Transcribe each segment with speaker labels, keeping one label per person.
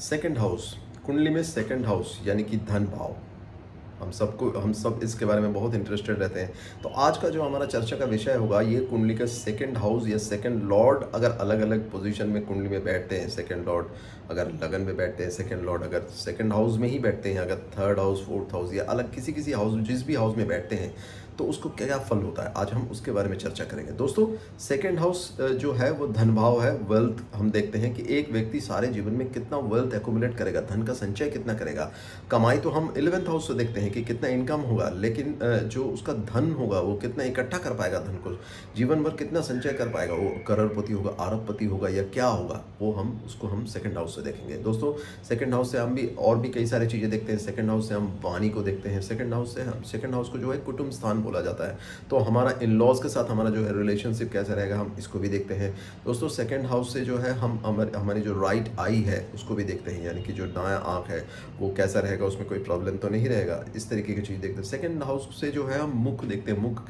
Speaker 1: Second house, कुंडली में second house यानी कि धन भाव। हम सब इसके बारे में बहुत इंटरेस्टेड रहते हैं। तो आज का जो हमारा चर्चा का विषय होगा, ये कुंडली का सेकंड हाउस या सेकंड लॉर्ड अगर अलग अलग पोजीशन में कुंडली में बैठते हैं, सेकंड लॉर्ड अगर लगन में बैठते हैं, सेकंड लॉर्ड अगर सेकंड हाउस में ही बैठते हैं, अगर थर्ड हाउस, फोर्थ हाउस या अलग किसी किसी हाउस, जिस भी हाउस में बैठते हैं, तो उसको क्या फल होता है, आज हम उसके बारे में चर्चा करेंगे। दोस्तों, सेकंड हाउस जो है वो धन भाव है, वेल्थ। हम देखते हैं कि एक व्यक्ति सारे जीवन में कितना वेल्थ एक्यूमुलेट करेगा, धन का संचय कितना करेगा। कमाई तो हम 11th हाउस से देखते हैं कि कितना इनकम होगा, लेकिन जो उसका धन होगा वो कितना इकट्ठा कर पाएगा, धन को जीवन भर कितना संचय कर पाएगा, वो करोड़पति होगा, अरबपति होगा या क्या होगा, वो हम सेकंड हाउस से देखेंगे। दोस्तों, सेकंड हाउस से हम भी और भी कई सारी चीज़ें देखते हैं। सेकंड हाउस से हम वाणी को देखते हैं। सेकंड हाउस को जो है कुटुंब स्थान बोला जाता है। तो हमारा इन लॉज के साथ हमारा जो है रिलेशनशिप कैसा रहेगा, हम इसको भी देखते हैं। दोस्तों, सेकंड हाउस से जो है हम हमारी जो राइट आई है उसको भी देखते हैं, यानी कि जो दायां आंख है वो कैसा रहेगा, उसमें कोई प्रॉब्लम तो नहीं रहेगा, इस तरीके की चीज़ देखते हैं। सेकंड हाउस से जो है हम मुख देखते हैं, मुख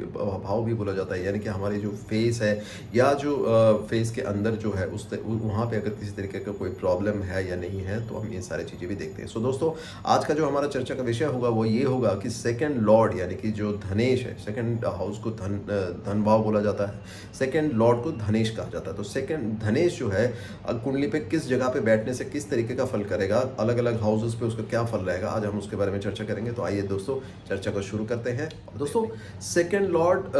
Speaker 1: भाव भी बोला जाता है, यानी कि हमारी जो फेस है या जो फेस के अंदर जो है उस वहाँ पे अगर किसी तरीके का कोई प्रॉब्लम है या नहीं है, तो हम ये सारी चीज़ें भी देखते हैं। सो दोस्तों, आज का जो हमारा चर्चा का विषय होगा वो ये होगा कि सेकंड लॉर्ड यानी कि जो धनेश है, सेकंड हाउस को धन भाव बोला जाता है, सेकंड लॉर्ड को धनेश कहा जाता है। तो सेकंड धनेश जो है कुंडली पे किस जगह पे बैठने से किस तरीके का फल करेगा, अलग अलग हाउसेस पे उसका क्या फल रहेगा, आज हम उसके बारे में चर्चा करेंगे। तो आइए दोस्तों, चर्चा को शुरू करते हैं। दोस्तों, सेकंड लॉर्ड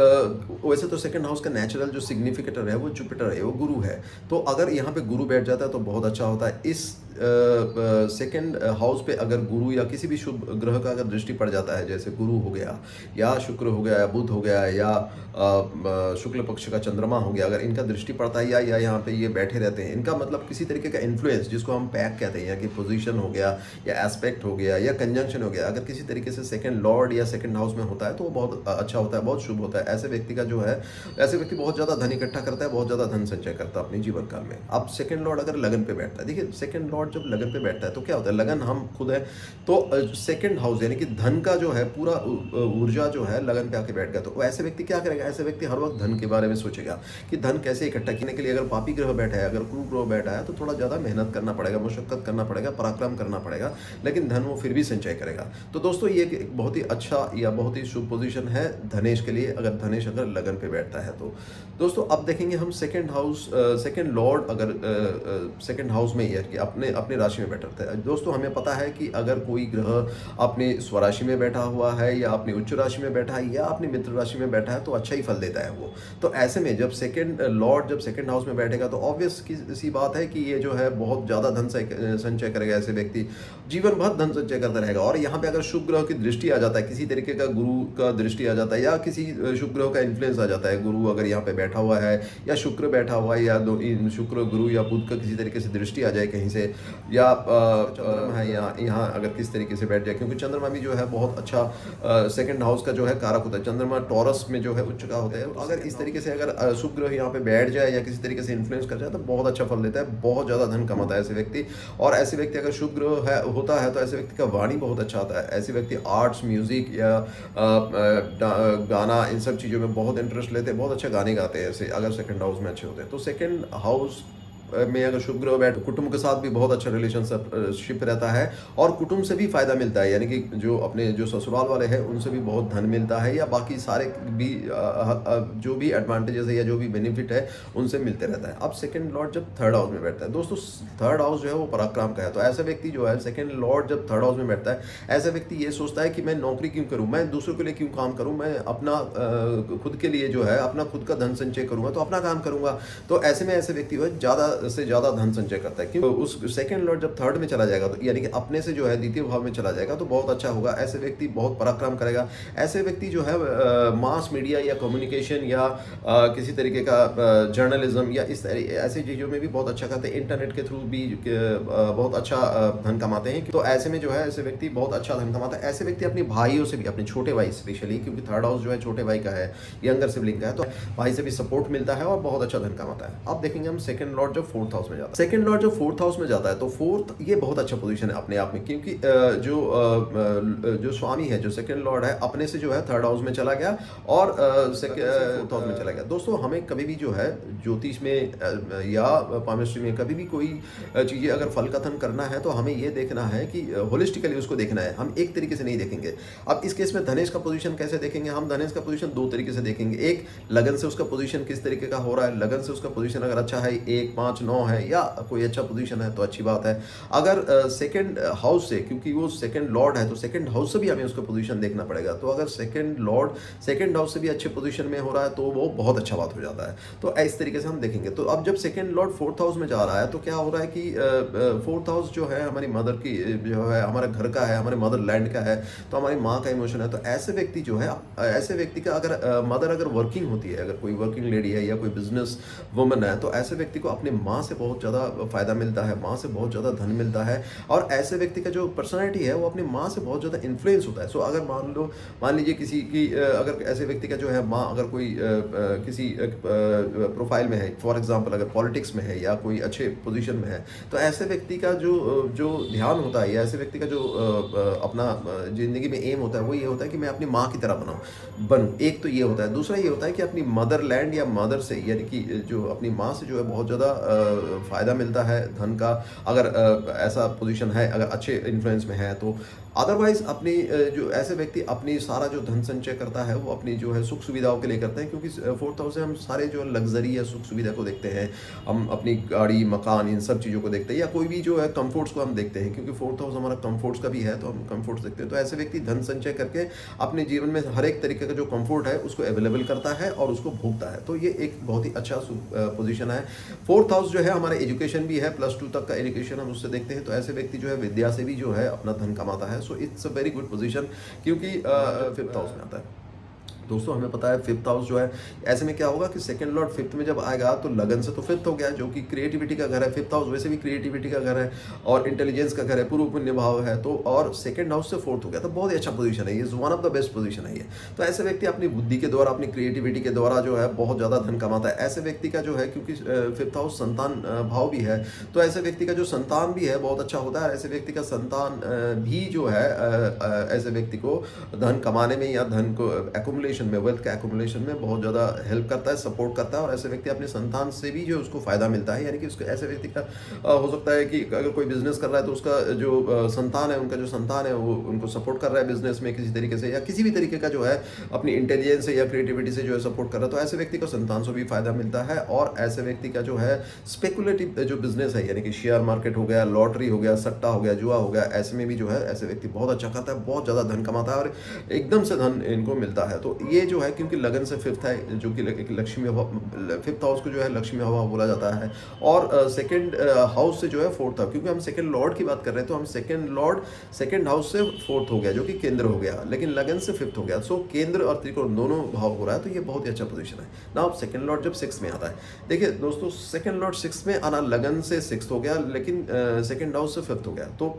Speaker 1: वैसे तो सेकंड हाउस का नेचुरल जो सिग्निफिकेटर है वो जुपिटर है, वो गुरु है। तो अगर यहाँ पे गुरु बैठ जाता है तो बहुत अच्छा होता है। इस सेकंड हाउस पे अगर गुरु या किसी भी शुभ ग्रह का अगर दृष्टि पड़ जाता है, जैसे गुरु हो गया या शुक्र हो गया या बुध हो गया या शुक्ल पक्ष का चंद्रमा हो गया, अगर इनका दृष्टि पड़ता है या यहाँ पे ये बैठे रहते हैं, इनका मतलब किसी तरीके का इन्फ्लुएंस, जिसको हम पैक कहते हैं, या कि पोजीशन हो गया या एस्पेक्ट हो गया या कंजंक्शन हो गया, अगर किसी तरीके से सेकंड लॉर्ड या सेकंड हाउस में होता है तो वो बहुत अच्छा होता है, बहुत शुभ होता है। ऐसे व्यक्ति का जो है, ऐसे व्यक्ति बहुत ज़्यादा धन इकट्ठा करता है, बहुत ज़्यादा धन संचय करता है अपने जीवन काल में। अब सेकंड लॉर्ड अगर लगन पे बैठता है, देखिए सेकंड लॉर्ड जब लगन पे बैठता है तो क्या होता है, लगन हम खुद है, तो सेकंड हाउस यानी कि धन का जो है पूरा ऊर्जा जो है लगन पे आके बैठ गया, तो ऐसे व्यक्ति क्या करेगा, ऐसे व्यक्ति हर वक्त धन के बारे में सोचेगा कि धन कैसे इकट्ठा करने के लिए। अगर पापी ग्रह बैठा है, अगर क्रू ग्रह बैठा है, तो थोड़ा ज़्यादा मेहनत करना पड़ेगा, मुशक्कत करना पड़ेगा, पराक्रम करना पड़ेगा, लेकिन धन वो फिर भी संचय करेगा। तो दोस्तों, ये एक बहुत ही अच्छा या बहुत ही शुभ पोजीशन है धनेश के लिए, अगर धनेश अगर लगन पे बैठता है तो। दोस्तों, अब देखेंगे हम सेकंड हाउस, सेकंड लॉर्ड अगर सेकंड हाउस में या कि अपने अपने राशि में बैठा है। दोस्तों, हमें पता है कि अगर कोई ग्रह अपने स्वराशि में बैठा हुआ है या अपनी उच्च राशि में बैठा है या अपनी मित्र राशि में बैठा है तो अच्छा ही फल देता है वो। तो ऐसे में जब सेकंड लॉर्ड जब सेकंड हाउस में बैठेगा तो ऑब्वियस सी बात है कि ये जो है बहुत ज़्यादा धन संचय करेगा। ऐसे व्यक्ति जीवन भर धन संचय करता रहेगा। और यहाँ पे अगर शुभ ग्रह की दृष्टि आ जाता है, किसी तरीके का गुरु का दृष्टि आ जाता है या किसी शुभ ग्रह का इन्फ्लुएंस आ जाता है, गुरु अगर यहाँ पे बैठा हुआ है या शुक्र बैठा हुआ है या शुक्र गुरु या बुध का किसी तरीके से दृष्टि आ जाए कहीं से, या चंद्रमा है यहाँ अगर किस तरीके से बैठ जाए, क्योंकि चंद्रमा भी जो है बहुत अच्छा सेकंड हाउस का जो है कारक होता है। चंद्रमा टॉरस में जो है उच्च का होता है। अगर इस तरीके से अगर शुभ ग्रह यहाँ पे बैठ जाए या किसी तरीके से इन्फ्लुएंस कर जाए तो बहुत अच्छा फल देता है, बहुत ज़्यादा धन कमाता है ऐसे व्यक्ति। और ऐसे व्यक्ति अगर शुभ ग्रह है होता है तो ऐसे व्यक्ति का वाणी बहुत अच्छा आता है। ऐसे व्यक्ति आर्ट्स, म्यूजिक या गाना, इन सब चीज़ों में बहुत इंटरेस्ट लेते हैं, बहुत अच्छा गाने गाते हैं ऐसे, अगर सेकंड हाउस में अच्छे होते हैं। तो सेकंड हाउस में अगर शुभ ग्रह बैठ, कुटुंब के साथ भी बहुत अच्छा रिलेशनशिप रहता है और कुटुंब से भी फायदा मिलता है, यानी कि जो अपने जो ससुराल वाले हैं उनसे भी बहुत धन मिलता है, या बाकी सारे भी जो भी एडवांटेजेस है या जो भी बेनिफिट है उनसे मिलते रहता है। अब सेकंड लॉर्ड जब थर्ड हाउस में बैठता है, दोस्तों थर्ड हाउस जो है वो पराक्रम का है। तो ऐसा व्यक्ति जो है, सेकंड लॉर्ड जब थर्ड हाउस में बैठता है, ऐसा व्यक्ति ये सोचता है कि मैं नौकरी क्यों करूँ, मैं दूसरों के लिए क्यों काम करूँ, मैं अपना खुद के लिए जो है अपना खुद का धन संचय करूँगा तो अपना काम करूँगा। तो ऐसे में ऐसे व्यक्ति है ज़्यादा से ज़्यादा धन संचय करता है, क्योंकि उस सेकंड लॉर्ड जब थर्ड में चला जाएगा तो यानी कि अपने से जो है द्वितीय भाव में चला जाएगा तो बहुत अच्छा होगा। ऐसे व्यक्ति बहुत पराक्रम करेगा। ऐसे व्यक्ति जो है मास मीडिया या कम्युनिकेशन या किसी तरीके का जर्नलिज्म या इस ऐसी चीज़ों में भी बहुत अच्छा करते हैं। इंटरनेट के थ्रू भी बहुत अच्छा धन कमाते हैं। तो ऐसे में जो है ऐसे व्यक्ति बहुत अच्छा धन कमाता है। ऐसे व्यक्ति अपने भाइयों से भी, अपने छोटे भाई स्पेशली, क्योंकि थर्ड हाउस जो है छोटे भाई का है, यंगर सिबलिंग का है, तो भाई से भी सपोर्ट मिलता है और बहुत अच्छा धन कमाता है। अब देखेंगे हम सेकंड लॉर्ड जब फोर्थ हाउस में जाता है। सेकंड लॉर्ड जब फोर्थ हाउस में जाता है तो फोर्थ ये बहुत अच्छा पोजीशन है अपने आप में, क्योंकि जो स्वामी है, जो सेकंड लॉर्ड है, अपने से जो है थर्ड हाउस में चला गया और फोर्थ हाउस में चला गया। दोस्तों हमें कभी भी जो है ज्योतिष में या पामिस्ट्री में कभी भी कोई चीज़ें अगर फल कथन करना है तो हमें ये देखना है कि होलिस्टिकली उसको देखना है, हम एक तरीके से नहीं देखेंगे। अब इस केस में धनेश का पोजीशन कैसे देखेंगे? हम धनेश का पोजीशन दो तरीके से देखेंगे। एक, लगन से उसका पोजीशन किस तरीके का हो रहा है। लगन से उसका पोजीशन अगर अच्छा है, 1, 5, 9 है या कोई अच्छा पोजीशन है तो अच्छी बात है। अगर सेकंड हाउस से, क्योंकि वो सेकंड लॉर्ड है, तो सेकंड हाउस से भी हमें उसका पोजीशन देखना पड़ेगा। तो अगर सेकंड लॉर्ड सेकंड हाउस से भी अच्छे पोजीशन में हो रहा है तो वो बहुत अच्छा बात हो जाता है। तो इस तरीके से हम देखेंगे। तो अब जब सेकंड लॉर्ड फोर्थ हाउस में जा रहा है तो क्या हो रहा है कि फोर्थ हाउस जो है हमारी मदर की, जो है हमारे घर का है, हमारे मदर लैंड का है, तो हमारी माँ का इमोशन है। तो ऐसे व्यक्ति जो है, ऐसे व्यक्ति का अगर मदर अगर वर्किंग होती है, अगर कोई वर्किंग लेडी है या कोई बिजनेस वुमन है, तो ऐसे व्यक्ति को अपने माँ से बहुत ज़्यादा फायदा मिलता है, माँ से बहुत ज़्यादा धन मिलता है। और ऐसे व्यक्ति का जो पर्सनैलिटी है वो अपनी माँ से बहुत ज़्यादा इन्फ्लुएंस होता है। सो अगर मान लीजिए किसी की अगर ऐसे व्यक्ति का जो है माँ अगर कोई किसी प्रोफाइल में है, फॉर एग्जांपल अगर पॉलिटिक्स में है या कोई अच्छे पोजीशन में है, तो ऐसे व्यक्ति का जो ध्यान होता है या ऐसे व्यक्ति का जो अपना ज़िंदगी में एम होता है वो ये होता है कि मैं अपनी माँ की तरह बनूँ। एक तो ये होता है। दूसरा ये होता है कि अपनी मदर लैंड या मदर से, यानी कि जो अपनी माँ से जो है बहुत ज़्यादा फ़ायदा मिलता है धन का, अगर ऐसा पोजीशन है, अगर अच्छे इन्फ्लुएंस में है तो। अदरवाइज अपनी जो ऐसे व्यक्ति अपनी सारा जो धन संचय करता है वो अपनी जो है सुख सुविधाओं के लिए करते हैं, क्योंकि फोर्थ हाउस से हम सारे जो लग्जरी या सुख सुविधा को देखते हैं, हम अपनी गाड़ी मकान इन सब चीज़ों को देखते हैं, या कोई भी जो है कंफर्ट्स को हम देखते हैं, क्योंकि फोर्थ हाउस हमारा कंफर्ट्स का भी है तो हम कंफर्ट्स देखते हैं। तो ऐसे व्यक्ति धन संचय करके अपने जीवन में हर एक तरीके का जो कंफर्ट है उसको अवेलेबल करता है और उसको भोगता है। तो ये एक बहुत ही अच्छा पोजीशन है। फोर्थ हाउस जो है हमारे एजुकेशन भी है, +2 तक का एजुकेशन हम उससे देखते हैं। तो ऐसे व्यक्ति जो है विद्या से भी जो है अपना धन कमाता है। So it's a very good position, क्योंकि फिफ्थ हाउस में आता है। दोस्तों हमें पता है फिफ्थ हाउस जो है, ऐसे में क्या होगा कि सेकंड लॉर्ड फिफ्थ में जब आएगा तो लगन से तो फिफ्थ हो गया, जो कि क्रिएटिविटी का घर है। फिफ्थ हाउस वैसे भी क्रिएटिविटी का घर है और इंटेलिजेंस का घर है, पूर्व पुण्य भाव है। तो और सेकंड हाउस से फोर्थ हो गया, तो बहुत ही अच्छा पोजीशन है ये, one of the best position है ये। तो ऐसे व्यक्ति अपनी बुद्धि के द्वारा, अपनी क्रिएटिविटी के द्वारा जो है बहुत ज़्यादा धन कमाता है। ऐसे व्यक्ति का जो है, क्योंकि फिफ्थ हाउस संतान भाव भी है, तो ऐसे व्यक्ति का जो संतान भी है बहुत अच्छा होता है। ऐसे व्यक्ति का संतान भी जो है ऐसे व्यक्ति को धन कमाने में या धन को एक्युमुलेशन में, वेल्थ का एक्युमुलेशन में बहुत ज़्यादा हेल्प करता है, सपोर्ट करता है। और ऐसे व्यक्ति अपने संतान से भी जो उसको फायदा मिलता है, यानी कि उसको ऐसे व्यक्ति का हो सकता है कि अगर कोई बिजनेस कर रहा है तो उसका जो संतान है, उनका जो संतान है वो उनको सपोर्ट कर रहा है बिजनेस में किसी तरीके से, या किसी भी तरीके का जो है अपनी इंटेलिजेंस से या क्रिएटिविटी से जो है सपोर्ट कर रहा है। तो ऐसे व्यक्ति को संतान से भी फायदा मिलता है। और ऐसे व्यक्ति का जो है स्पेकुलेटिव जो बिजनेस है, यानी कि शेयर मार्केट हो गया, लॉटरी हो गया, सट्टा हो गया, जुआ हो गया, ऐसे में भी जो है ऐसे व्यक्ति बहुत अच्छा करता है, बहुत ज़्यादा धन कमाता है और एकदम से धन इनको मिलता है। तो ये जो है, क्योंकि लगन से फिफ्थ है, जो कि एक लक्ष्मी हवा, फिफ्थ हाउस को जो है लक्ष्मी हवा बोला जाता है। और सेकंड हाउस से जो है फोर्थ हाउस, क्योंकि हम सेकंड लॉर्ड की बात कर रहे हैं, तो हम सेकंड लॉर्ड सेकंड हाउस से फोर्थ हो गया, जो कि केंद्र हो गया, लेकिन लगन से फिफ्थ हो गया। सो केंद्र और त्रिकोण दोनों भाव हो रहा है, तो ये बहुत ही अच्छा पोजीशन है ना। अब सेकंड लॉर्ड जब सिक्स में आता है, देखिए दोस्तों, सेकंड लॉर्ड सिक्स में आना, लगन से सिक्स हो गया, लेकिन सेकंड हाउस से फिफ्थ हो गया। तो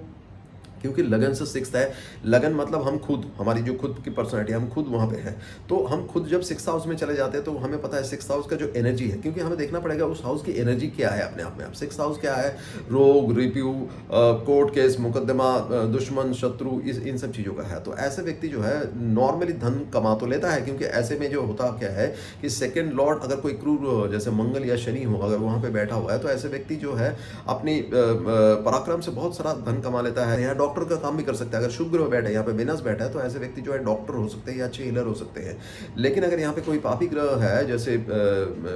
Speaker 1: क्योंकि लगन से सिक्स्थ है, लगन मतलब हम खुद, हमारी जो खुद की पर्सनैलिटी, हम खुद वहाँ पे हैं। तो हम खुद जब सिक्स हाउस में चले जाते हैं तो हमें पता है सिक्स हाउस का जो एनर्जी है, क्योंकि हमें देखना पड़ेगा उस हाउस की एनर्जी क्या है अपने आप में। अब सिक्स हाउस क्या है, रोग, रिप्यू, कोर्ट केस, मुकदमा, दुश्मन, शत्रु, इन सब चीज़ों का है। तो ऐसे व्यक्ति जो है नॉर्मली धन कमा तो लेता है, क्योंकि ऐसे में जो होता क्या है कि सेकेंड लॉर्ड अगर कोई क्रूर, जैसे मंगल या शनि हो, अगर वहाँ पर बैठा हुआ है, तो ऐसे व्यक्ति जो है अपनी पराक्रम से बहुत सारा धन कमा लेता है। यहाँ डॉक्टर का काम भी कर सकता है। अगर शुभ ग्रह बैठा है, यहाँ पे वेनस बैठा है, तो ऐसे व्यक्ति जो है डॉक्टर हो सकते हैं या अच्छे हीलर हो सकते हैं। लेकिन अगर यहाँ पे कोई पापी ग्रह है, जैसे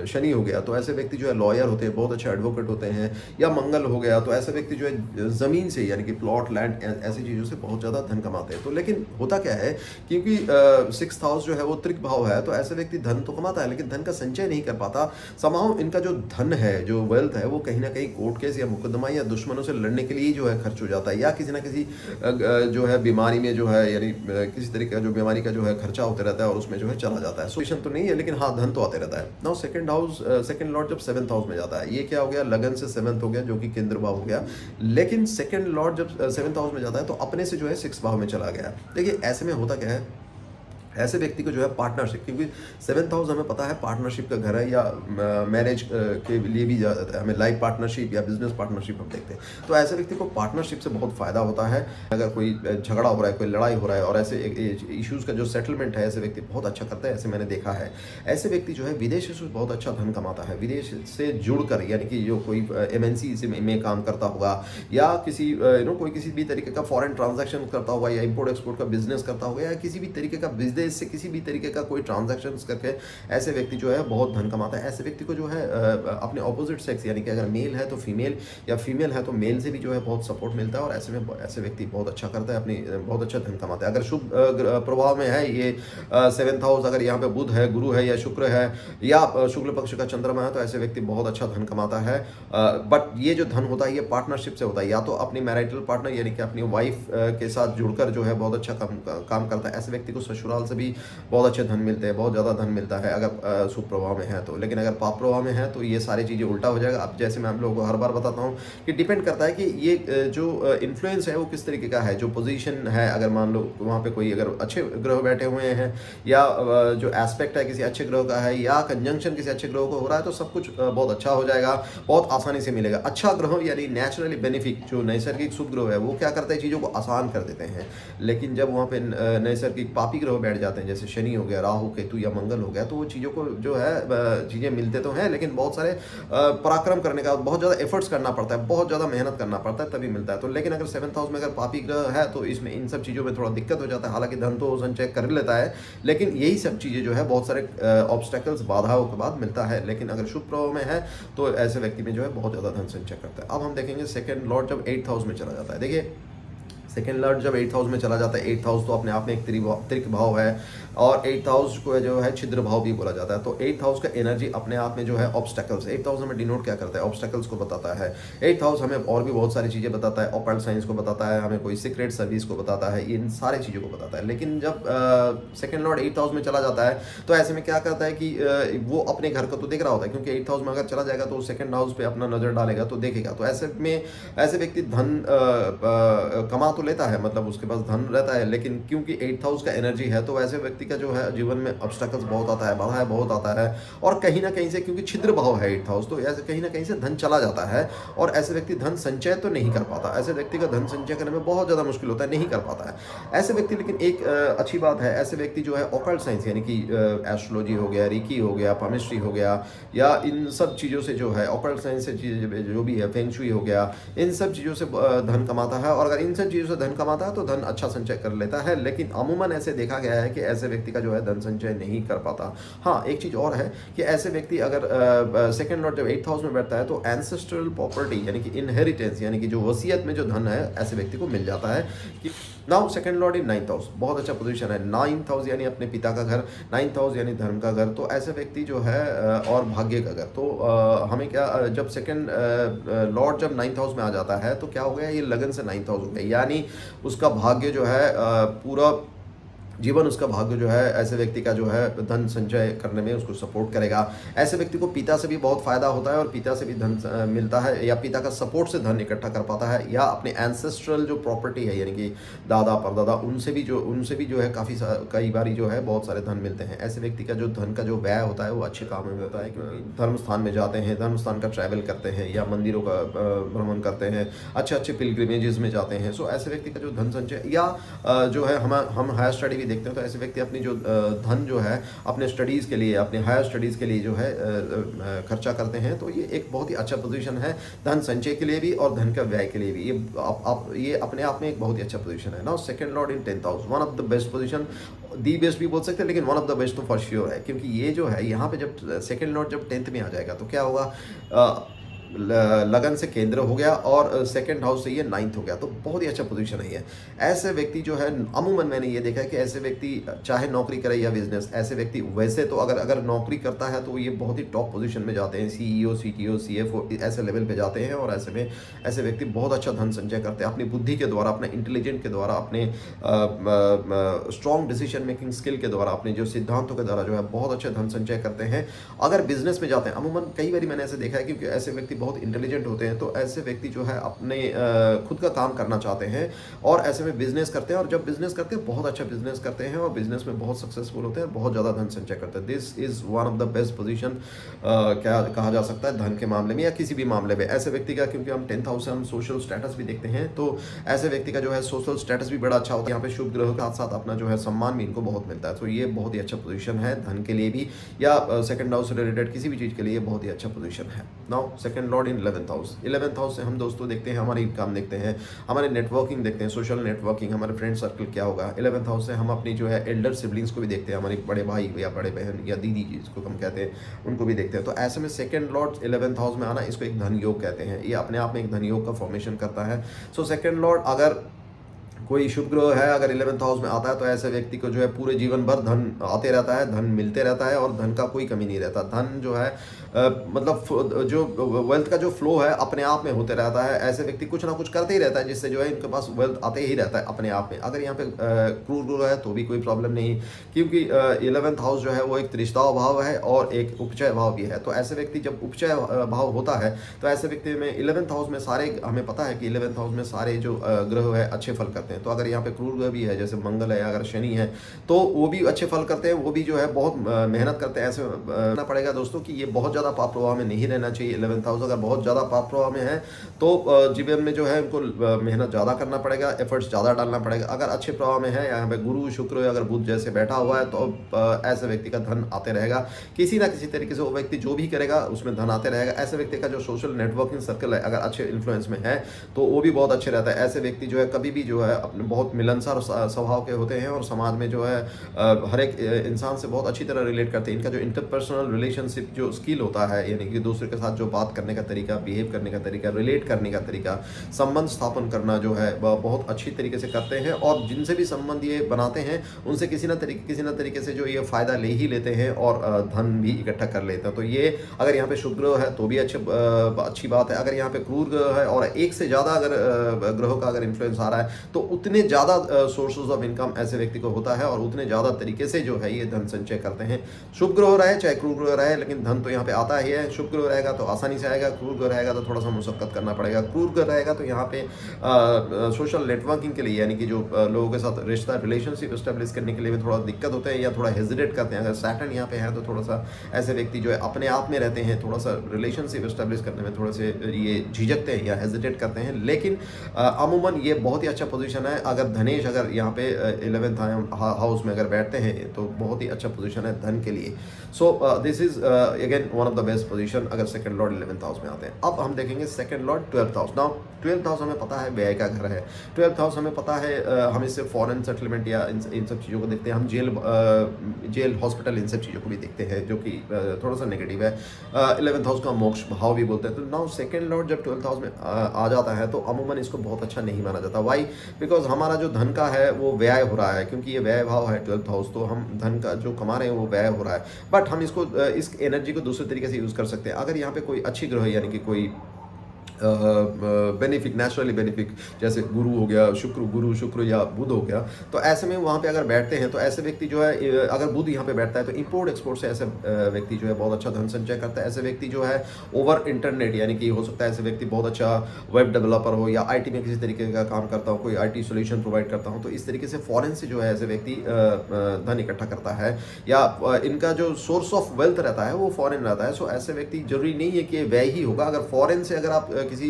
Speaker 1: शनि हो गया, तो ऐसे व्यक्ति जो है लॉयर होते हैं, बहुत अच्छे एडवोकेट होते हैं। या मंगल हो गया, तो ऐसे व्यक्ति जो है जमीन से, यानी कि प्लॉट, लैंड, ऐसी चीज़ों से बहुत ज़्यादा धन कमाते हैं। तो लेकिन होता क्या है, क्योंकि सिक्स्थ हाउस जो है वो त्रिक भाव है, तो ऐसे व्यक्ति धन तो कमाता है लेकिन धन का संचय नहीं कर पाता। समाओ इनका जो धन है, जो वेल्थ है, वो कहीं ना कहीं कोर्ट केस या मुकदमा या दुश्मनों से लड़ने के लिए जो है खर्च हो जाता है, या किसी ना किसी जो है बीमारी में जो है, यानी किसी तरीके का जो बीमारी का जो है खर्चा होते रहता है और उसमें जो है चला जाता है। सोल्यूशन तो नहीं है, लेकिन हाँ धन तो आते रहता है। Now second house, second Lord जब सेवंथ हाउस में जाता है, ये क्या हो गया, लगन से सेवंथ हो गया, जो कि केंद्र भाव हो गया। लेकिन सेकंड लॉर्ड जब सेवंथ हाउस में जाता है तो अपने से जो है सिक्स भाव में चला गया। देखिए ऐसे में होता क्या है ऐसे व्यक्ति को जो है पार्टनरशिप, क्योंकि सेवन्थ हाउस हमें पता है पार्टनरशिप का घर है, या मैरिज के लिए भी हमें लाइफ पार्टनरशिप या बिजनेस पार्टनरशिप हम देखते हैं। तो ऐसे व्यक्ति को पार्टनरशिप से बहुत फ़ायदा होता है। अगर कोई झगड़ा हो रहा है, कोई लड़ाई हो रहा है, और ऐसे इश्यूज़ का जो सेटलमेंट है ऐसे व्यक्ति बहुत अच्छा करता है, ऐसे मैंने देखा है। ऐसे व्यक्ति जो है विदेश से बहुत अच्छा धन कमाता है, विदेश से जुड़कर, यानी कि जो कोई एमएनसी में काम करता होगा, या किसी कोई किसी भी तरीके का फॉरेन ट्रांजैक्शन करता होगा, या इंपोर्ट एक्सपोर्ट का बिजनेस करता होगा, या किसी भी तरीके का बिजनेस से किसी भी तरीके का कोई ट्रांजैक्शन करके ऐसे व्यक्ति जो है बहुत धन कमाता है। ऐसे व्यक्ति को जो है अपने ऑपोजिट सेक्स, यानी कि अगर मेल है तो फीमेल, या फीमेल है तो मेल से भी जो है बहुत सपोर्ट मिलता है, और ऐसे में ऐसे व्यक्ति बहुत अच्छा करता है, अपनी बहुत अच्छा धन कमाता है। अगर शुभ प्रभाव में है ये सेवन्थ हाउस, अगर यहाँ पे बुध है, गुरु है, या शुक्र है, या शुक्ल पक्ष का चंद्रमा है, तो ऐसे व्यक्ति बहुत अच्छा धन कमाता है। बट ये जो धन होता है ये पार्टनरशिप से होता है, या तो अपनी मैरिटल पार्टनर यानी कि अपनी वाइफ के साथ जुड़कर जो है बहुत अच्छा काम करता है। ऐसे व्यक्ति को ससुराल से भी बहुत अच्छे धन मिलते हैं, बहुत ज़्यादा धन मिलता है अगर शुभ प्रभाव में है तो। लेकिन अगर पाप प्रभाव में है तो ये सारी चीज़ें उल्टा हो जाएगा। अब जैसे मैं आप लोगों को हर बार बताता हूँ कि डिपेंड करता है कि ये जो इन्फ्लुएंस है वो किस तरीके का है, जो पोजीशन है, अगर मान लो वहाँ पे कोई अगर अच्छे ग्रह बैठे हुए हैं, या जो एस्पेक्ट है किसी अच्छे ग्रह का है, या कंजंक्शन किसी अच्छे ग्रह को हो रहा है, तो सब कुछ बहुत अच्छा हो जाएगा, बहुत आसानी से मिलेगा। अच्छा ग्रह यानी नेचुरली बेनिफिक, जो नैसर्गिक शुभ ग्रह है वो क्या करते हैं, चीज़ों को आसान कर देते हैं। लेकिन जब वहाँ पे नैसर्गिक पापी ग्रह बैठ जाते हैं, जैसे शनि हो गया, राहु केतु या मंगल हो गया, तो वो चीज़ों को जो है चीज़ें मिलते तो हैं, लेकिन बहुत सारे पराक्रम करने का, बहुत ज़्यादा एफर्ट्स करना पड़ता है, बहुत ज़्यादा मेहनत करना पड़ता है, तभी मिलता है। तो लेकिन अगर सेवन्थ हाउस में अगर पापी ग्रह है तो इसमें इन सब चीज़ों में थोड़ा दिक्कत हो जाता है। हालांकि धन तो संचय कर लेता है, लेकिन यही सब चीज़ें जो है बहुत सारे ऑब्स्टेकल्स, बाधाओं के बाद मिलता है। लेकिन अगर शुभ प्रभाव में है तो ऐसे व्यक्ति में जो है बहुत ज़्यादा धन संचय करता है। अब हम देखेंगे सेकंड लॉर्ड जब 8th हाउस में चला जाता है। देखिए सेकेंड लॉर्ड जब 8th हाउस में चला जाता है, 8th हाउस तो अपने आप में एक त्रिक भाव है, और 8th हाउस को जो है छिद्र भाव भी बोला जाता है। तो 8th हाउस का एनर्जी अपने आप में जो है ऑब्स्टेकल्स, 8th हाउस हमें डिनोट क्या करता है, ऑब्स्टेकल्स को बताता है। 8th हाउस हमें और भी बहुत सारी चीज़ें बताता है, ऑकल्ट साइंस को बताता है, हमें कोई सीक्रेट सर्विस को बताता है, इन सारी चीज़ों को बताता है। लेकिन जब सेकेंड लॉर्ड 8th हाउस में चला जाता है तो ऐसे में क्या करता है कि वो अपने घर को तो देख रहा होता है, क्योंकि 8th हाउस में अगर चला जाएगा तो सेकेंड हाउस पे अपना नज़र डालेगा तो देखेगा। तो ऐसे में ऐसे व्यक्ति धन कमा तो लेता है, मतलब उसके पास धन रहता है, लेकिन क्योंकि 8th हाउस का एनर्जी है तो ऐसे व्यक्ति का जो है जीवन में ऑब्स्टेकल्स बहुत आता है, बाधाएं बहुत आता है, और कहीं ना कहीं से, क्योंकि छिद्र भाव है 8th हाउस, तो ऐसे कहीं ना कहीं से धन चला जाता है, और ऐसे व्यक्ति धन संचय तो नहीं कर पाता। ऐसे व्यक्ति का धन संचय करने में बहुत ज़्यादा मुश्किल होता है, नहीं कर पाता है ऐसे व्यक्ति। लेकिन एक अच्छी बात है, ऐसे व्यक्ति जो है ऑकल्ट साइंस यानी कि एस्ट्रोलॉजी हो गया, रिकी हो गया, पामिस्ट्री हो गया, या इन सब चीज़ों से जो है ऑकल्ट साइंस से जो भी है, फेंग शुई हो गया, इन सब चीज़ों से धन कमाता है। और अगर इन सब चीज़ों से धन कमाता है तो धन अच्छा संचय कर लेता है। लेकिन अमूमन ऐसे देखा गया है कि ऐसे व्यक्ति का जो है धन संचय नहीं कर पाता। हाँ, एक चीज़ और है कि ऐसे व्यक्ति अगर सेकंड लॉर्ड जब 8th हाउस में बैठता है तो एंसेस्ट्रल प्रॉपर्टी यानी कि इनहेरिटेंस यानी कि जो वसीयत में जो धन है ऐसे व्यक्ति को मिल जाता है। कि नाउ सेकंड लॉर्ड इन 9th हाउस, बहुत अच्छा पोजीशन है। 9th हाउस यानी अपने पिता का घर, 9th हाउस यानी धर्म का घर। तो ऐसे व्यक्ति जो है और भाग्य का घर, तो हमें क्या, जब सेकंड लॉर्ड जब 9th हाउस में आ जाता है तो क्या हो गया, ये लगन से 9th हाउस हो गया, यानी उसका भाग्य जो है पूरा जीवन, उसका भाग्य जो है ऐसे व्यक्ति का जो है धन संचय करने में उसको सपोर्ट करेगा। ऐसे व्यक्ति को पिता से भी बहुत फायदा होता है, और पिता से भी धन मिलता है, या पिता का सपोर्ट से धन इकट्ठा कर पाता है, या अपने एंसेस्ट्रल जो प्रॉपर्टी है यानी कि दादा परदादा उनसे भी जो है कई बारी जो है बहुत सारे धन मिलते हैं। ऐसे व्यक्ति का जो धन का जो व्यय होता है वो अच्छे काम में होता है, क्योंकि धर्म स्थान में जाते हैं, धर्म स्थान का ट्रैवल करते हैं, या मंदिरों का भ्रमण करते हैं, अच्छे अच्छे पिलग्रिमेजेस में जाते हैं। सो ऐसे व्यक्ति का जो धन संचय, या जो है हम हायर स्टडी देखते हैं तो ऐसे व्यक्ति अपनी जो धन जो है अपने स्टडीज़ के लिए, अपने हायर स्टडीज़ के लिए जो है खर्चा करते हैं। तो ये एक बहुत ही अच्छा पोजीशन है धन संचय के लिए भी और धन का व्यय के लिए भी। ये अपने आप में एक बहुत ही अच्छा पोजीशन है। Now second Lord in 10th house, one of the best position, the best भी बोल सकते हैं, लेकिन वन ऑफ द बेस्ट तो फॉर श्योर है, क्योंकि ये जो है यहाँ पे जब सेकंड लॉर्ड जब 10th में आ जाएगा तो क्या होगा, लगन से केंद्र हो गया, और सेकंड हाउस से ये 9th हो गया, तो बहुत ही अच्छा पोजीशन है ये। ऐसे व्यक्ति जो है अमूमन मैंने ये देखा है कि ऐसे व्यक्ति चाहे नौकरी करे या बिजनेस, ऐसे व्यक्ति वैसे तो अगर नौकरी करता है तो ये बहुत ही टॉप पोजीशन में जाते हैं, सीईओ, सीटीओ, सीएफओ ऐसे लेवल पे जाते हैं। और ऐसे में ऐसे व्यक्ति बहुत अच्छा धन संचय करते हैं अपनी बुद्धि के द्वारा, अपने इंटेलिजेंट के द्वारा, अपने स्ट्रॉन्ग डिसीजन मेकिंग स्किल के द्वारा, अपने जो सिद्धांतों के द्वारा जो है बहुत अच्छा धन संचय करते हैं। अगर बिजनेस में जाते हैं, अमूमन कई बार मैंने ऐसे देखा है, क्योंकि ऐसे व्यक्ति बहुत इंटेलिजेंट होते हैं, तो ऐसे व्यक्ति जो है अपने खुद का काम करना चाहते हैं और ऐसे में बिजनेस करते हैं, और जब बिजनेस करते हैं बहुत अच्छा बिजनेस करते हैं और बिजनेस में बहुत सक्सेसफुल होते हैं, बहुत ज़्यादा धन संचय करते हैं। This is one of the best position क्या कहा जा सकता है धन के मामले में या किसी भी मामले में। ऐसे व्यक्ति का, क्योंकि हम 10th हाउस से हम सोशल स्टेटस भी देखते हैं, तो ऐसे व्यक्ति का जो है सोशल स्टेटस भी बड़ा अच्छा होता है। यहाँ पे शुभ ग्रह के साथ साथ अपना जो है सम्मान भी इनको बहुत मिलता है, तो ये बहुत ही अच्छा पोजीशन है धन के लिए भी, या सेकंड हाउस से रिलेटेड किसी भी चीज़ के लिए बहुत ही अच्छा पोजीशन है। नाउ सेकंड लॉर्ड इन 11th हाउस। 11th हाउस से हम दोस्तों देखते हैं हमारी इनकम देखते हैं, हमारे नेटवर्किंग देखते हैं, सोशल नेटवर्किंग, हमारे फ्रेंड सर्कल क्या होगा। 11th हाउस से हम अपनी जो है एल्डर सिबलिंग्स को भी देखते हैं, हमारे बड़े भाई या बड़े बहन या दीदी जिसको हम कहते हैं उनको भी देखते हैं। तो ऐसे में सेकंड लॉर्ड 11th हाउस में आना, इसको एक धन योग कहते हैं। ये अपने आप में एक धन योग का फॉर्मेशन करता है। सो सेकंड लॉर्ड अगर कोई शुभ ग्रह है अगर 11th हाउस में आता है, तो ऐसे व्यक्ति को जो है पूरे जीवन भर धन आते रहता है, धन मिलते रहता है और धन का कोई कमी नहीं रहता। धन जो है मतलब जो वेल्थ का जो फ्लो है अपने आप में होते रहता है। ऐसे व्यक्ति कुछ ना कुछ करते ही रहता है जिससे जो है इनके पास वेल्थ आते ही रहता है अपने आप में। अगर यहाँ पे क्रूर ग्रह है तो भी कोई प्रॉब्लम नहीं, क्योंकि 11th हाउस जो है वो एक त्रिष्ठा भाव है और एक उपचय भाव भी है। तो ऐसे व्यक्ति जब उपचय भाव होता है तो ऐसे व्यक्ति में 11th हाउस में सारे, हमें पता है कि 11th हाउस में सारे जो ग्रह है अच्छे फल करते हैं। तो अगर यहाँ पे क्रूर ग्रह भी है जैसे मंगल है, अगर शनि है, तो वो भी अच्छे फल करते हैं, वो भी जो है बहुत मेहनत करते हैं। ऐसे करना पड़ेगा दोस्तों कि ये बहुत ज़्यादा पाप प्रभाव में नहीं रहना चाहिए। 11th हाउस अगर बहुत ज़्यादा पाप प्रभाव में है तो जीवन में जो है उनको मेहनत ज़्यादा करना पड़ेगा, एफर्ट्स ज़्यादा डालना पड़ेगा। अगर अच्छे प्रभाव में है, यहाँ पे गुरु शुक्र अगर बुध जैसे बैठा हुआ है, तो ऐसे व्यक्ति का धन आते रहेगा किसी ना किसी तरीके से। वो व्यक्ति जो भी करेगा उसमें धन आते रहेगा। ऐसे व्यक्ति का जो सोशल नेटवर्किंग सर्कल है अगर अच्छे इन्फ्लुएंस में है तो वो भी बहुत अच्छे रहता है। ऐसे व्यक्ति जो है कभी भी जो है अपने बहुत मिलनसार स्वभाव के होते हैं और समाज में जो है हर एक इंसान से बहुत अच्छी तरह रिलेट करते हैं। इनका जो इंटरपर्सनल रिलेशनशिप जो स्किल होता है, यानी कि दूसरे के साथ जो बात करने का तरीका, बिहेव करने का तरीका, रिलेट करने का तरीका, संबंध स्थापन करना जो है बहुत अच्छी तरीके से करते हैं। और जिनसे भी संबंध ये बनाते हैं उनसे किसी ना तरीके से जो ये फायदा ले ही लेते हैं और धन भी इकट्ठा कर लेते हैं। तो ये अगर यहाँ पे शुभ ग्रह है तो भी अच्छी बात है। अगर यहाँ पे क्रूर ग्रह है और एक से ज़्यादा अगर ग्रहों का अगर इन्फ्लुएंस आ रहा है तो उतने ज़्यादा सोर्सेज ऑफ इनकम ऐसे व्यक्ति को होता है और उतने ज़्यादा तरीके से जो है ये धन संचय करते हैं। शुभ ग्रह रहे चाहे क्रूर ग्रह रहे, लेकिन धन तो यहाँ पे आता ही है। शुभ ग्रह रहेगा तो आसानी से आएगा, क्रूर ग्रह रहेगा तो थोड़ा सा मुशक्कत करना पड़ेगा। क्रूर ग्रह रहेगा तो यहाँ पे सोशल नेटवर्किंग के लिए, यानी कि जो लोगों के साथ रिश्ता रिलेशनशिप स्टेब्लिश करने के लिए भी थोड़ा दिक्कत होते हैं या थोड़ा हेजिटेट करते हैं। अगर सैटर्न यहाँ पे है तो थोड़ा सा ऐसे व्यक्ति जो है अपने आप में रहते हैं, थोड़ा सा रिलेशनशिप स्टेब्लिश करने में थोड़े से ये झिझकते हैं या हेजिटेट करते हैं। लेकिन अमूमन ये बहुत ही अच्छा पोजीशन है। अगर धनेश अगर यहाँ पे 11th हाउस में अगर बैठते हैं तो बहुत ही अच्छा पोजीशन है धन के लिए। So this is again one of the best position अगर सेकंड लॉर्ड 11th हाउस में आते हैं। अब हम देखेंगे second Lord 12th house. Now 12th house हमें पता है व्यय का घर है। 12th हाउस हमें पता है हम इससे फॉरेन सेटलमेंट या इन सब चीज़ों को देखते हैं। हम जेल हॉस्पिटल इन सब चीज़ों को भी देखते हैं जो कि थोड़ा सा नेगेटिव है। 11th हाउस का मोक्ष भाव भी बोलते हैं। तो नाउ सेकंड लॉर्ड जब 12th हाउस में आ जाता है तो अमूमन इसको बहुत अच्छा नहीं माना जाता। वाई? बिकॉज हमारा जो धन का है वो व्यय हो रहा है, क्योंकि ये व्यय भाव है 12th हाउस, तो हम धन का जो कमा रहे हैं वो व्यय हो रहा है। बट हम इसको इस एनर्जी को दूसरे तरीके से यूज़ कर सकते हैं। अगर यहाँ पे कोई अच्छी ग्रह यानी कि कोई बेनिफिक, नेचुरली बेनिफिक, जैसे गुरु हो गया, गुरु शुक्र या बुध हो गया, तो ऐसे में वहाँ पे अगर बैठते हैं तो ऐसे व्यक्ति जो है अगर बुध यहाँ पे बैठता है तो इंपोर्ट एक्सपोर्ट से ऐसे व्यक्ति जो है बहुत अच्छा धन संचय करता है। ऐसे व्यक्ति जो है ओवर इंटरनेट, यानी कि हो सकता है ऐसे व्यक्ति बहुत अच्छा वेब डेवलपर हो या आईटी में किसी तरीके का काम करता हो, कोई आईटी सोल्यूशन प्रोवाइड करता हो, तो इस तरीके से फॉरेन से जो है ऐसे व्यक्ति धन इकट्ठा करता है या इनका जो सोर्स ऑफ वेल्थ रहता है वो फॉरेन रहता है। सो ऐसे व्यक्ति जरूरी नहीं है कि व्यय ही होगा। अगर फॉरेन से अगर आप किसी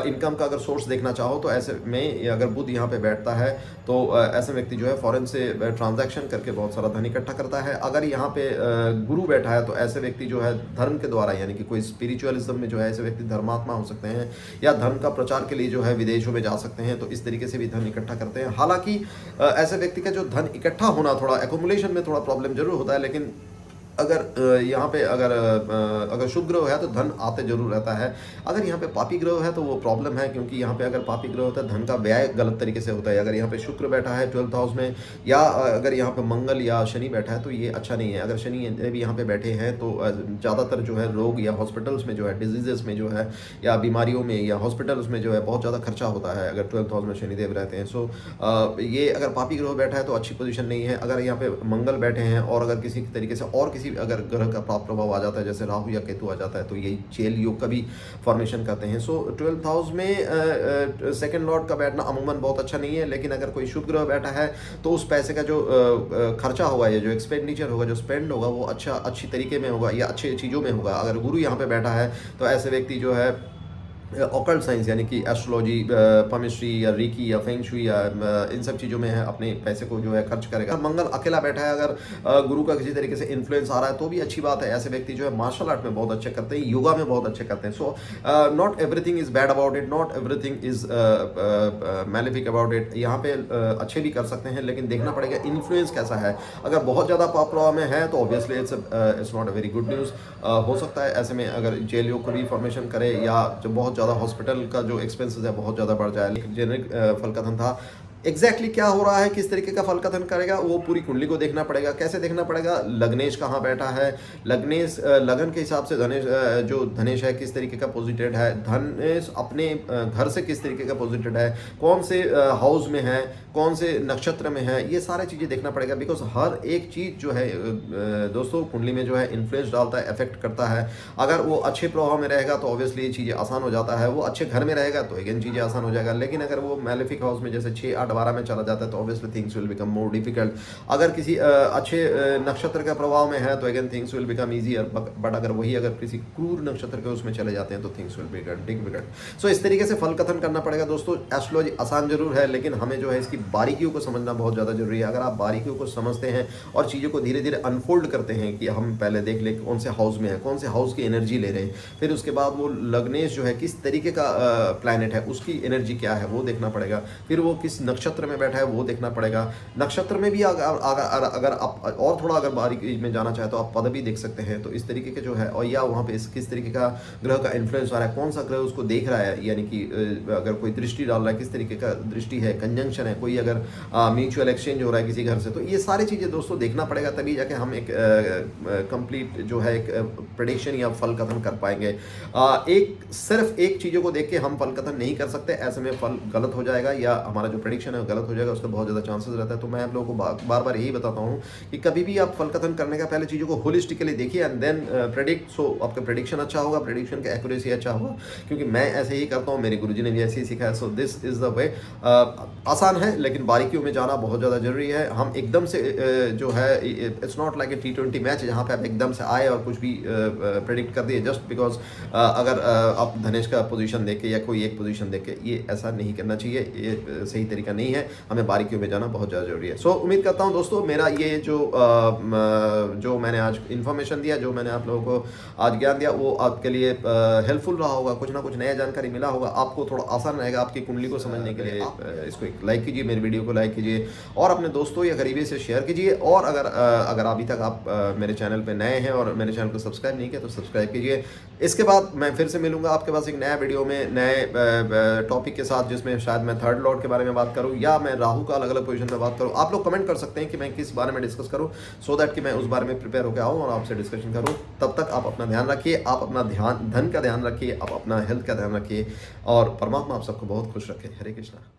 Speaker 1: इनकम का अगर सोर्स देखना चाहो तो ऐसे में अगर बुध यहाँ पे बैठता है तो ऐसे व्यक्ति जो है फॉरेन से ट्रांजैक्शन करके बहुत सारा धन इकट्ठा करता है। अगर यहाँ पे गुरु बैठा है तो ऐसे व्यक्ति जो है धर्म के द्वारा, यानी कि कोई स्पिरिचुअलिज्म में जो है ऐसे व्यक्ति धर्मात्मा हो सकते हैं या धर्म का प्रचार के लिए जो है विदेशों में जा सकते हैं, तो इस तरीके से भी धन इकट्ठा करते हैं। हालांकि ऐसे व्यक्ति का जो धन इकट्ठा होना थोड़ा एकोमुलेशन में थोड़ा प्रॉब्लम जरूर होता है, लेकिन अगर यहाँ पे अगर शुभ ग्रह है तो धन आते जरूर रहता है। अगर यहाँ पे पापी ग्रह है तो वो प्रॉब्लम है, क्योंकि यहाँ पे अगर पापी ग्रह होता है धन का व्यय गलत तरीके से होता है। अगर यहाँ पे शुक्र बैठा है 12th हाउस में या अगर यहाँ पे मंगल या शनि बैठा है तो ये अच्छा नहीं है। अगर शनि भी यहाँ पे बैठे हैं तो ज़्यादातर जो है रोग या हॉस्पिटल्स में जो है डिजीजेस में जो है या बीमारियों में या हॉस्पिटल्स में जो है बहुत ज़्यादा खर्चा होता है अगर 12th हाउस में शनिदेव रहते हैं। सो ये अगर पापी ग्रह बैठा है तो अच्छी पोजीशन नहीं है। अगर यहाँ पे मंगल बैठे हैं और अगर किसी तरीके से और किसी किसी अगर ग्रह का पाप प्रभाव आ जाता है, जैसे राहु या केतु आ जाता है, तो यही चेल योग का भी फॉर्मेशन करते हैं। सो 12th हाउस में सेकंड लॉर्ड का बैठना अमूमन बहुत अच्छा नहीं है, लेकिन अगर कोई शुभ ग्रह बैठा है तो उस पैसे का जो खर्चा होगा या जो एक्सपेंडिचर होगा, जो स्पेंड होगा, वो अच्छी तरीके में होगा या अच्छी चीज़ों में होगा। अगर गुरु यहाँ पे बैठा है तो ऐसे व्यक्ति जो है ऑकल्ट साइंस यानी कि एस्ट्रोलॉजी, पमिस्ट्री या रीकी या फेंग शुई या इन सब चीज़ों में है अपने पैसे को जो है खर्च करेगा। मंगल अकेला बैठा है, अगर गुरु का किसी तरीके से इन्फ्लुएंस आ रहा है तो भी अच्छी बात है। ऐसे व्यक्ति जो है मार्शल आर्ट में बहुत अच्छे करते हैं, योगा में बहुत अच्छे करते हैं। So not everything is bad about it, not everything is malefic about it. यहाँ पे अच्छे भी कर सकते हैं, लेकिन देखना पड़ेगा इन्फ्लुएंस कैसा है। अगर बहुत ज़्यादा पाप प्रभाव में है तो obviously it's not a very good news. हो सकता है ऐसे में अगर जेल योग को भी फॉर्मेशन करे या जो बहुत ज़्यादा हॉस्पिटल का जो एक्सपेंसेस है बहुत ज़्यादा बढ़ जाए। लेकिन जेनरिक फल कथन था, एग्जैक्टली क्या हो रहा है, किस तरीके का फल कथन करेगा, वो पूरी कुंडली को देखना पड़ेगा। कैसे देखना पड़ेगा? लग्नेश कहाँ बैठा है, लग्नेश लगन के हिसाब से धनेश जो धनेश है किस तरीके का पोजिटेड है, धनेश अपने घर से किस तरीके का पोजिटेड है, कौन से हाउस में है, कौन से नक्षत्र में है, ये सारी चीज़ें देखना पड़ेगा। बिकॉज हर एक चीज़ जो है दोस्तों कुंडली में जो है इन्फ्लुएंस डालता है, इफेक्ट करता है। अगर वो अच्छे प्रभाव में रहेगा तो ऑब्वियसली ये चीज़ें आसान हो जाता है, वो अच्छे घर में रहेगा तो अगेन चीज़ें आसान हो जाएगा। लेकिन अगर वो मैलेफिक हाउस में जैसे 6, 8, 12 में चला जाता है तो obviously things will become more difficult. अगर किसी अच्छे नक्षत्र के प्रभाव में है तो again things will become easier, but अगर वही अगर किसी क्रूर नक्षत्र के उसमें चले जाते हैं तो थिंग्स विल बिकम डिफिकल्ट। सो इस तरीके से फल कथन करना पड़ेगा दोस्तों। एस्ट्रोलॉजी आसान जरूर है, लेकिन हमें जो है इसकी बारीकियों को समझना बहुत ज़्यादा जरूरी है। अगर आप बारीकियों को समझते हैं और चीज़ों को धीरे धीरे अनफोल्ड करते हैं कि हम पहले देख लें कौन से हाउस में है, कौन से हाउस की एनर्जी ले रहे हैं, फिर उसके बाद वो लग्नेश जो है किस तरीके का प्लैनेट है, उसकी एनर्जी क्या है वो देखना पड़ेगा, फिर वो किस नक्षत्र में बैठा है वो देखना पड़ेगा। नक्षत्र में भी अगर आप और थोड़ा अगर बारीकी में जाना चाहे तो आप पद भी देख सकते हैं। तो इस तरीके के जो है, और या वहाँ पे किस तरीके का ग्रह का इन्फ्लुएंस आ रहा है, कौन सा ग्रह उसको देख रहा है, यानी कि अगर कोई दृष्टि डाल रहा है किस तरीके का दृष्टि है, कंजंक्शन है, कोई अगर म्यूचुअल एक्सचेंज हो रहा है किसी घर से, तो ये सारी चीज़ें दोस्तों देखना पड़ेगा, तभी जाके हम एक कंप्लीट जो है एक प्रेडिक्शन या फल कथन कर पाएंगे। सिर्फ एक चीज़ों को देख के हम फल कथन नहीं कर सकते, ऐसे में फल गलत हो जाएगा या हमारा जो प्रेडिक्शन है गलत हो जाएगा, उसका बहुत ज़्यादा चांसेस रहता है। तो मैं आप लोगों को बार बार यही बताता हूँ कि कभी भी आप फल कथन करने का पहले चीज़ों को होलिस्टिकली देखिए एंड देन प्रेडिक्ट। सो आपका प्रेडिक्शन अच्छा होगा, प्रेडिक्शन का एक्यूरेसी अच्छा होगा, क्योंकि मैं ऐसे ही करता हूँ, मेरे गुरुजी ने भी ऐसे ही सिखाया। So this is the way. आसान है लेकिन बारीकियों में जाना बहुत ज़्यादा जरूरी है। हम एकदम से जो है, it's not like a T20 match जहाँ पे आप एकदम से आए और कुछ भी प्रेडिक्ट कर दिए जस्ट बिकॉज अगर आप धनेश का पोजीशन देख के या कोई एक पोजीशन देख के, ये ऐसा नहीं करना चाहिए, ये सही तरीका नहीं है। हमें बारीकियों में जाना बहुत ज़्यादा जरूरी है। सो उम्मीद करता हूँ दोस्तों मेरा ये जो मैंने आज इन्फॉर्मेशन दिया, जो मैंने आप लोगों को आज ज्ञान दिया, वो आपके लिए हेल्पफुल रहा होगा, कुछ ना कुछ नया जानकारी मिला होगा, आपको थोड़ा आसान रहेगा आपकी कुंडली को समझने के लिए। इसको एक लाइक कीजिए, मेरी वीडियो को लाइक कीजिए और अपने दोस्तों या करीबी से शेयर कीजिए। और अगर अभी तक आप मेरे चैनल पे नए हैं और मेरे चैनल को सब्सक्राइब नहीं किया तो सब्सक्राइब कीजिए। इसके बाद मैं फिर से मिलूंगा आपके पास एक नया वीडियो में नए टॉपिक के साथ, जिसमें शायद मैं थर्ड लॉर्ड के बारे में बात करूं या मैं राहु का अलग अलग पोजीशन में बात करूं। आप लोग कमेंट कर सकते हैं कि मैं किस बारे में डिस्कस करूं, सो दैट कि मैं उस बारे में प्रिपेयर होकर आऊं और आपसे डिस्कशन करूं। तब तक आप अपना ध्यान रखिए, आप अपना धन का ध्यान रखिए, आप अपना हेल्थ का ध्यान रखिए और परमात्मा आप सबको बहुत खुश रखे। हरे कृष्णा।